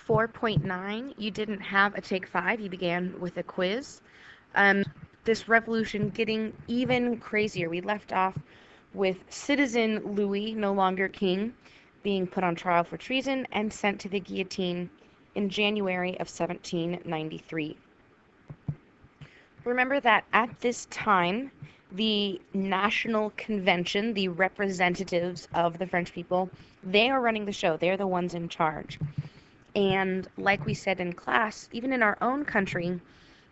4.9, you didn't have a take 5, you began with a quiz. This revolution getting even crazier. We left off with Citizen Louis, no longer king, being put on trial for treason and sent to the guillotine in January of 1793. Remember that at this time, the National Convention, the representatives of the French people, they are running the show. They're the ones in charge. And like we said in class, even in our own country,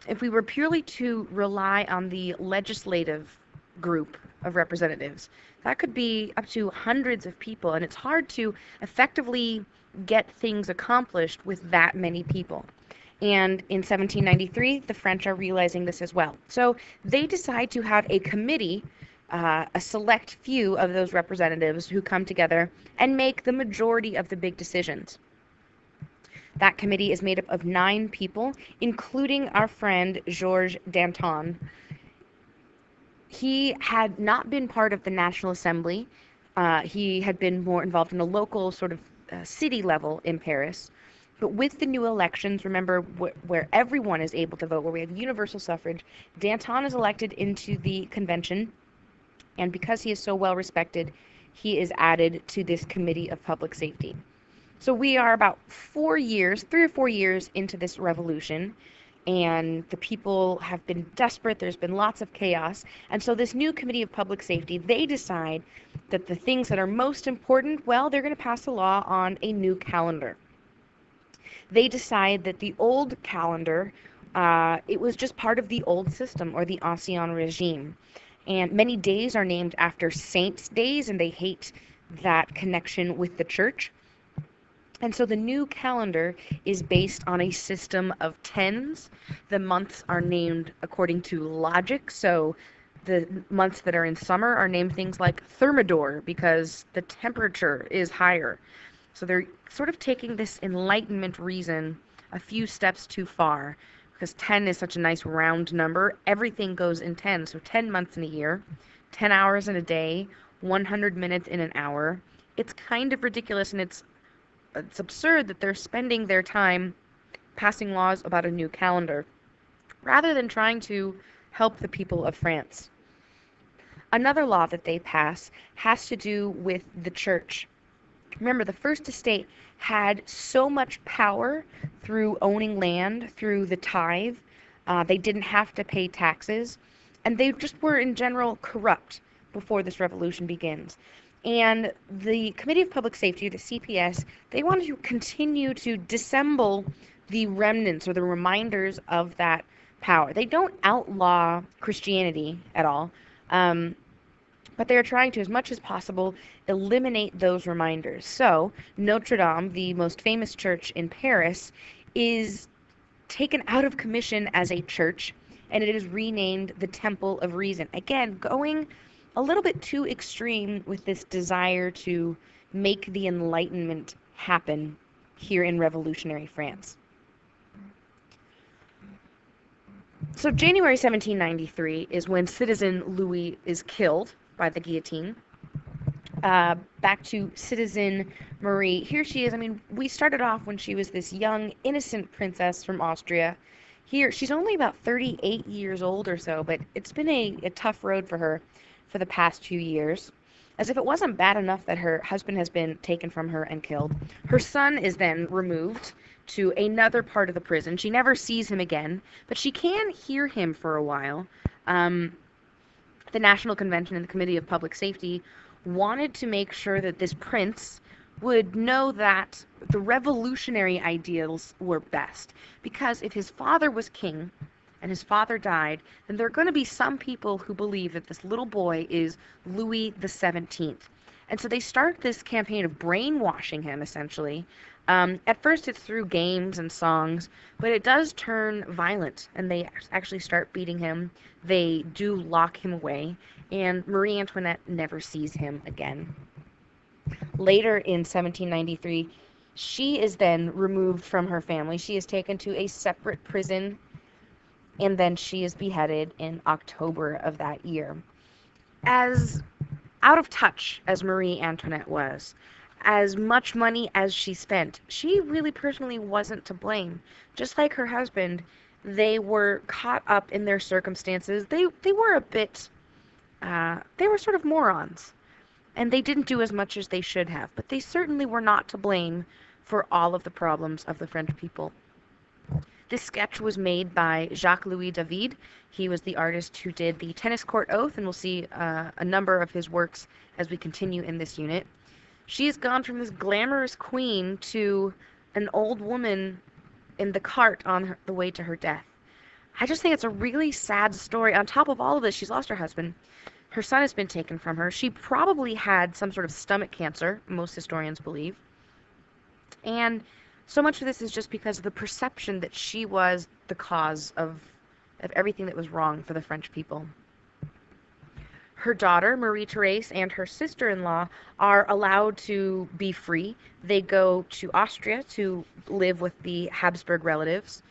if we were purely to rely on the legislative group of representatives, that could be up to hundreds of people, and it's hard to effectively get things accomplished with that many people. And in 1793, the French are realizing this as well. So they decide to have a committee, a select few of those representatives who come together and make the majority of the big decisions. That committee is made up of 9 people, including our friend Georges Danton. He had not been part of the National Assembly. He had been more involved in a local sort of city level in Paris. But with the new elections, remember where everyone is able to vote, where we have universal suffrage, Danton is elected into the convention. And because he is so well respected, he is added to this Committee of Public Safety. So we are about 3 or 4 years into this revolution, and the people have been desperate. There's been lots of chaos. And so this new Committee of Public Safety, they decide that the things that are most important, well, they're going to pass a law on a new calendar. They decide that the old calendar, it was just part of the old system, or the Ancien Regime. And many days are named after saints' days, and they hate that connection with the church. And so the new calendar is based on a system of tens. The months are named according to logic. So the months that are in summer are named things like Thermidor because the temperature is higher. So they're sort of taking this Enlightenment reason a few steps too far, because 10 is such a nice round number. Everything goes in 10. So 10 months in a year, 10 hours in a day, 100 minutes in an hour. It's kind of ridiculous, and it's absurd that they're spending their time passing laws about a new calendar rather than trying to help the people of France. Another law that they pass has to do with the church. Remember, the First Estate had so much power through owning land, through the tithe. They didn't have to pay taxes, and they just were in general corrupt before this revolution begins. And the Committee of Public Safety, the CPS, they wanted to continue to dissemble the remnants or the reminders of that power. They don't outlaw Christianity at all, but they are trying to, as much as possible, eliminate those reminders. So Notre Dame, the most famous church in Paris, is taken out of commission as a church, and it is renamed the Temple of Reason. Again, going a little bit too extreme with this desire to make the Enlightenment happen here in revolutionary France. So January 1793 is when Citizen Louis is killed by the guillotine. Back to Citizen Marie. Here she is. I mean, we started off when she was this young, innocent princess from Austria. Here, she's only about 38 years old or so, but it's been a tough road for her for the past few years. As if it wasn't bad enough that her husband has been taken from her and killed, her son is then removed to another part of the prison. She never sees him again, but she can hear him for a while. The National Convention and the Committee of Public Safety wanted to make sure that this prince would know that the revolutionary ideals were best. Because if his father was king, and his father died, then there are going to be some people who believe that this little boy is Louis XVII. And so they start this campaign of brainwashing him, essentially. At first it's through games and songs, but it does turn violent, and they actually start beating him. They do lock him away, and Marie Antoinette never sees him again. Later in 1793, she is then removed from her family. She is taken to a separate prison, and then she is beheaded in October of that year. As out of touch as Marie Antoinette was, as much money as she spent, she really personally wasn't to blame. Just like her husband, they were caught up in their circumstances. They were a bit, they were sort of morons, and they didn't do as much as they should have, but they certainly were not to blame for all of the problems of the French people. This sketch was made by Jacques-Louis David. He was the artist who did the Tennis Court Oath, and we'll see a number of his works as we continue in this unit. She has gone from this glamorous queen to an old woman in the cart on the way to her death. I just think it's a really sad story. On top of all of this, she's lost her husband. Her son has been taken from her. She probably had some sort of stomach cancer, most historians believe. And so much of this is just because of the perception that she was the cause of everything that was wrong for the French people. Her daughter, Marie-Thérèse, and her sister-in-law are allowed to be free. They go to Austria to live with the Habsburg relatives.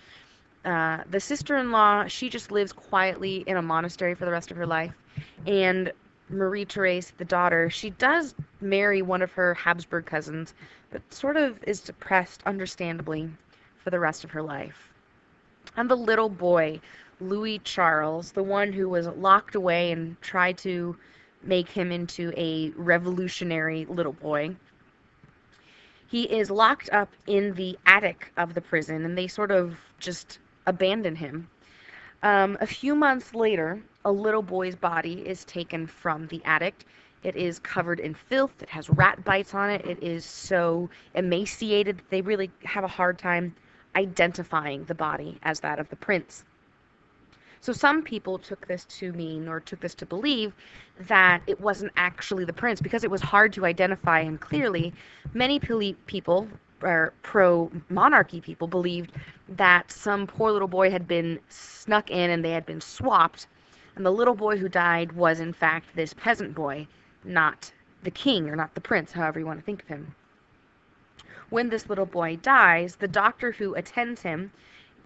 The sister-in-law, she just lives quietly in a monastery for the rest of her life. And Marie-Thérèse, the daughter, she does marry one of her Habsburg cousins, but sort of is depressed, understandably, for the rest of her life. And the little boy, Louis Charles, the one who was locked away and tried to make him into a revolutionary little boy, he is locked up in the attic of the prison, and they sort of just abandon him. A few months later, a little boy's body is taken from the attic. It is covered in filth. It has rat bites on it. It is so emaciated that they really have a hard time identifying the body as that of the prince. So some people took this to mean, or took this to believe, that it wasn't actually the prince, because it was hard to identify him clearly. Many people, or pro-monarchy people, believed that some poor little boy had been snuck in and they had been swapped, and the little boy who died was in fact this peasant boy, not the king, or not the prince, however you want to think of him. When this little boy dies, the doctor who attends him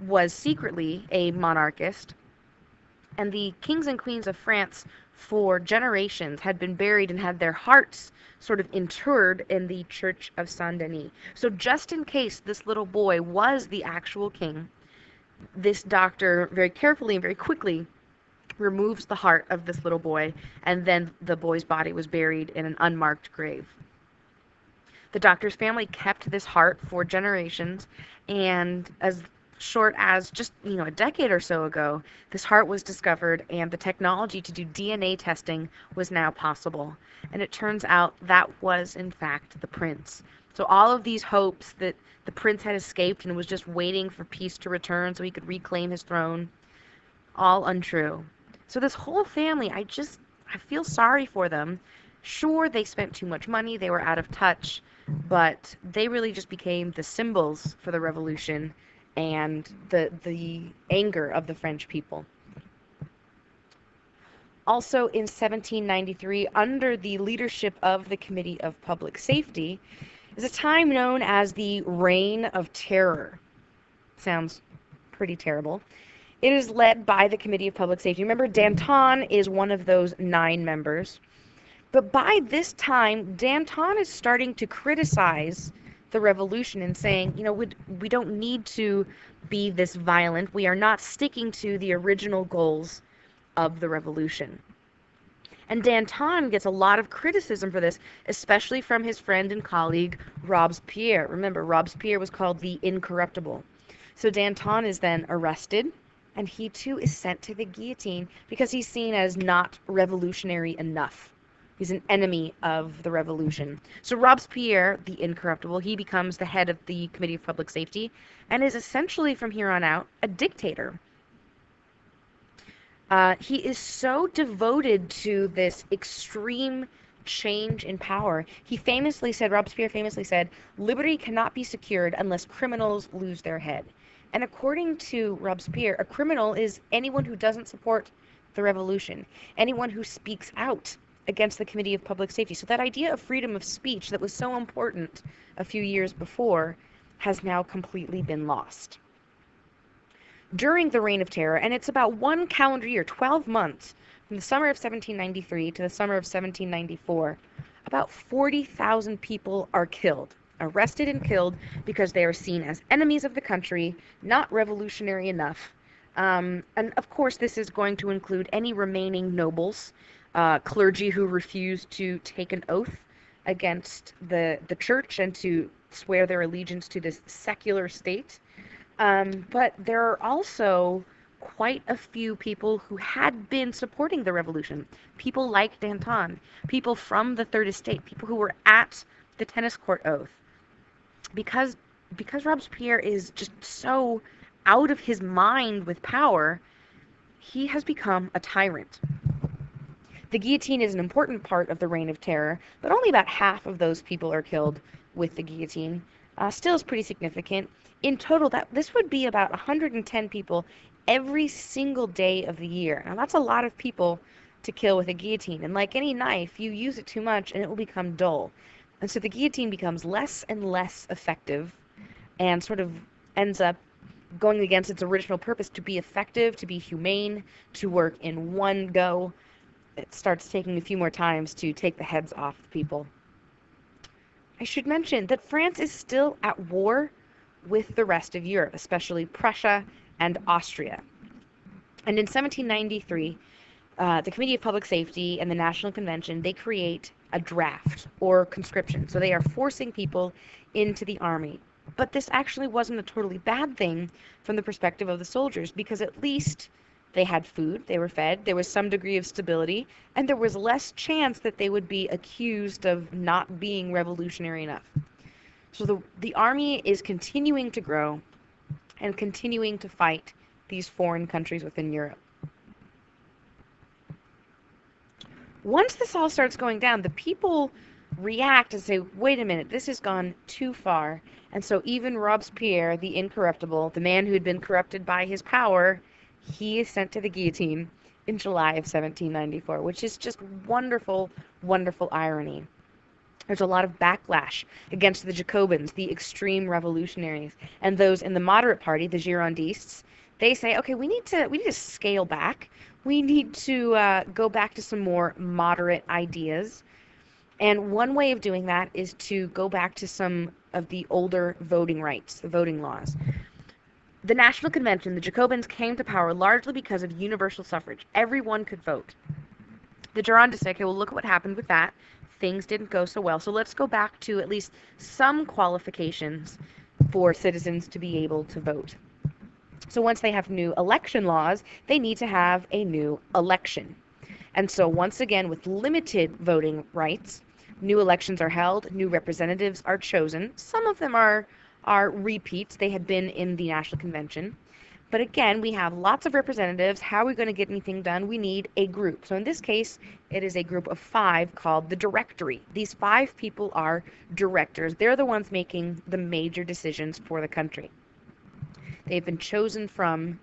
was secretly a monarchist, and the kings and queens of France for generations had been buried and had their hearts sort of interred in the Church of Saint Denis. So just in case this little boy was the actual king, this doctor very carefully and very quickly removes the heart of this little boy, and then the boy's body was buried in an unmarked grave. The doctor's family kept this heart for generations, and as short as just a decade or so ago, this heart was discovered, and the technology to do DNA testing was now possible. And it turns out that was in fact the prince. So all of these hopes that the prince had escaped and was just waiting for peace to return so he could reclaim his throne, all untrue. So this whole family, I feel sorry for them. Sure, they spent too much money, they were out of touch, but they really just became the symbols for the revolution and the anger of the French people. Also in 1793, under the leadership of the Committee of Public Safety, is a time known as the Reign of Terror. Sounds pretty terrible. It is led by the Committee of Public Safety. Remember, Danton is one of those 9 members. But by this time, Danton is starting to criticize the revolution and saying, we don't need to be this violent. We are not sticking to the original goals of the revolution. And Danton gets a lot of criticism for this, especially from his friend and colleague Robespierre. Remember, Robespierre was called the Incorruptible. So Danton is then arrested, and he too is sent to the guillotine because he's seen as not revolutionary enough. He's an enemy of the revolution. So Robespierre, the Incorruptible, he becomes the head of the Committee of Public Safety and is essentially, from here on out, a dictator. He is so devoted to this extreme change in power. Robespierre famously said, liberty cannot be secured unless criminals lose their head. And according to Robespierre, a criminal is anyone who doesn't support the revolution, anyone who speaks out against the Committee of Public Safety. So that idea of freedom of speech that was so important a few years before has now completely been lost. During the Reign of Terror, and it's about 1 calendar year, 12 months, from the summer of 1793 to the summer of 1794, about 40,000 people are killed, arrested and killed because they are seen as enemies of the country, not revolutionary enough. And of course, this is going to include any remaining nobles, clergy who refuse to take an oath against the church and to swear their allegiance to this secular state. But there are also quite a few people who had been supporting the revolution. People like Danton, people from the Third Estate, people who were at the tennis court oath. Because Robespierre is just so out of his mind with power, he has become a tyrant. The guillotine is an important part of the Reign of Terror, but only about half of those people are killed with the guillotine. Still is pretty significant. In total, this would be about 110 people every single day of the year. Now, that's a lot of people to kill with a guillotine. And like any knife, you use it too much and it will become dull. And so the guillotine becomes less and less effective and sort of ends up going against its original purpose to be effective, to be humane, to work in one go. It starts taking a few more times to take the heads off people. I should mention that France is still at war with the rest of Europe, especially Prussia and Austria. And in 1793, the Committee of Public Safety and the National Convention, they create a draft or conscription. So they are forcing people into the army. But this actually wasn't a totally bad thing from the perspective of the soldiers, because at least they had food, they were fed, there was some degree of stability, and there was less chance that they would be accused of not being revolutionary enough. So the army is continuing to grow and continuing to fight these foreign countries within Europe. Once this all starts going down, the people react and say, wait a minute, this has gone too far. And so even Robespierre, the incorruptible, the man who had been corrupted by his power, he is sent to the guillotine in July of 1794, which is just wonderful, wonderful irony. There's a lot of backlash against the Jacobins, the extreme revolutionaries, and those in the moderate party, the Girondists. They say, okay, we need to scale back. We need to go back to some more moderate ideas. And one way of doing that is to go back to some of the older voting rights, the voting laws. The National Convention, the Jacobins came to power largely because of universal suffrage. Everyone could vote. The Girondists say, okay, well, look at what happened with that. Things didn't go so well. So let's go back to at least some qualifications for citizens to be able to vote. So once they have new election laws, they need to have a new election. And so once again, with limited voting rights, new elections are held, new representatives are chosen. Some of them are repeats. They had been in the National Convention. But again, we have lots of representatives. How are we going to get anything done? We need a group. So in this case, it is a group of 5 called the Directory. These 5 people are directors. They're the ones making the major decisions for the country. They've been chosen from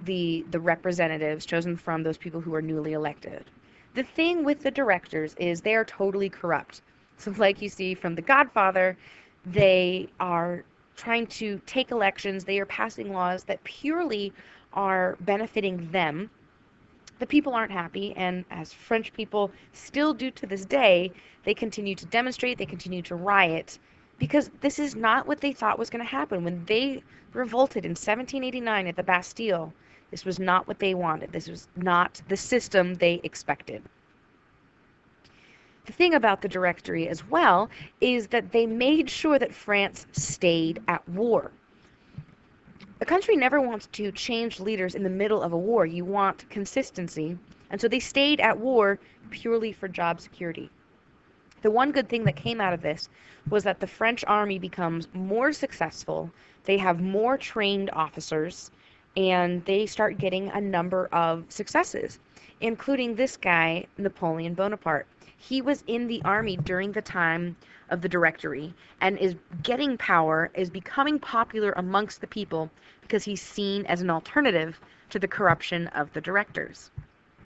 the representatives, chosen from those people who are newly elected. The thing with the directors is they are totally corrupt. So like you see from The Godfather, they are trying to take elections, they are passing laws that purely are benefiting them. The people aren't happy, and as French people still do to this day, they continue to demonstrate, they continue to riot, because this is not what they thought was going to happen. When they revolted in 1789 at the Bastille, this was not what they wanted. This was not the system they expected. The thing about the Directory as well is that they made sure that France stayed at war. A country never wants to change leaders in the middle of a war. You want consistency. And so they stayed at war purely for job security. The one good thing that came out of this was that the French army becomes more successful. They have more trained officers, and they start getting a number of successes, including this guy, Napoleon Bonaparte. He was in the army during the time of the Directory and is getting power, is becoming popular amongst the people because he's seen as an alternative to the corruption of the directors.